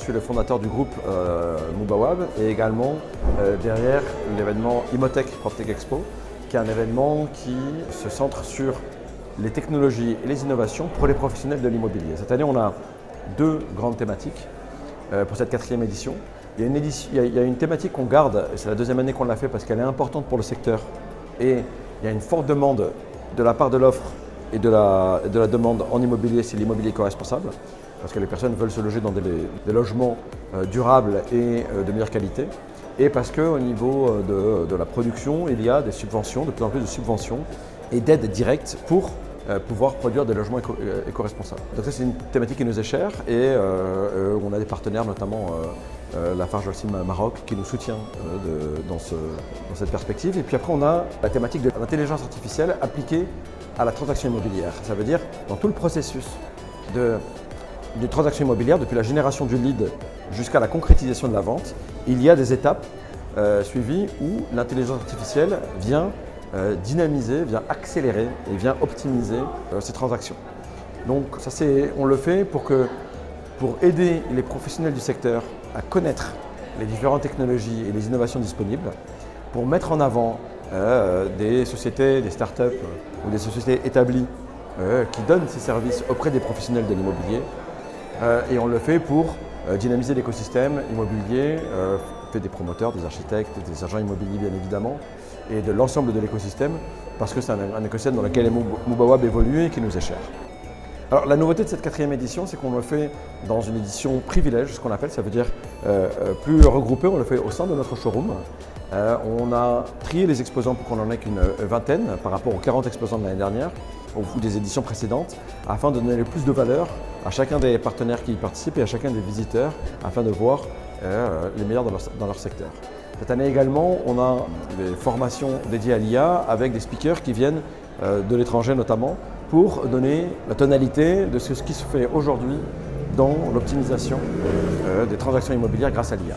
suis le fondateur du groupe Mubawab et également derrière l'événement Imotech PropTech Expo, qui est un événement qui se centre sur les technologies et les innovations pour les professionnels de l'immobilier. Cette année, on a deux grandes thématiques pour cette 4e édition. Il y a une thématique qu'on garde, et c'est la 2e année qu'on l'a fait parce qu'elle est importante pour le secteur et il y a une forte demande de la part de l'offre et de la demande en immobilier, c'est l'immobilier éco-responsable, parce que les personnes veulent se loger dans des logements durables et de meilleure qualité, et parce qu'au niveau de la production, il y a des subventions, de plus en plus de subventions et d'aides directes pour pouvoir produire des logements éco-responsables. Donc ça, c'est une thématique qui nous est chère et on a des partenaires, notamment la Farge Holcim Maroc, qui nous soutient dans cette perspective. Et puis après, on a la thématique de l'intelligence artificielle appliquée à la transaction immobilière. Ça veut dire dans tout le processus d'une transaction immobilière, depuis la génération du lead jusqu'à la concrétisation de la vente, il y a des étapes suivies où l'intelligence artificielle vient dynamiser, vient accélérer et vient optimiser ces transactions. Donc ça, on le fait pour aider les professionnels du secteur à connaître les différentes technologies et les innovations disponibles, pour mettre en avant des sociétés, des startups ou des sociétés établies qui donnent ces services auprès des professionnels de l'immobilier. Et on le fait pour dynamiser l'écosystème immobilier, fait des promoteurs, des architectes, des agents immobiliers bien évidemment, et de l'ensemble de l'écosystème, parce que c'est un écosystème dans lequel Mubawab évolue et qui nous est cher. Alors la nouveauté de cette 4e édition, c'est qu'on le fait dans une édition privilège, ce qu'on appelle, ça veut dire plus regroupé, on le fait au sein de notre showroom. On a trié les exposants pour qu'on en ait qu'une vingtaine par rapport aux 40 exposants de l'année dernière ou des éditions précédentes, afin de donner le plus de valeur à chacun des partenaires qui y participent et à chacun des visiteurs, afin de voir les meilleurs dans leur secteur. Cette année également, on a des formations dédiées à l'IA avec des speakers qui viennent de l'étranger notamment, pour donner la tonalité de ce qui se fait aujourd'hui dans l'optimisation des transactions immobilières grâce à l'IA.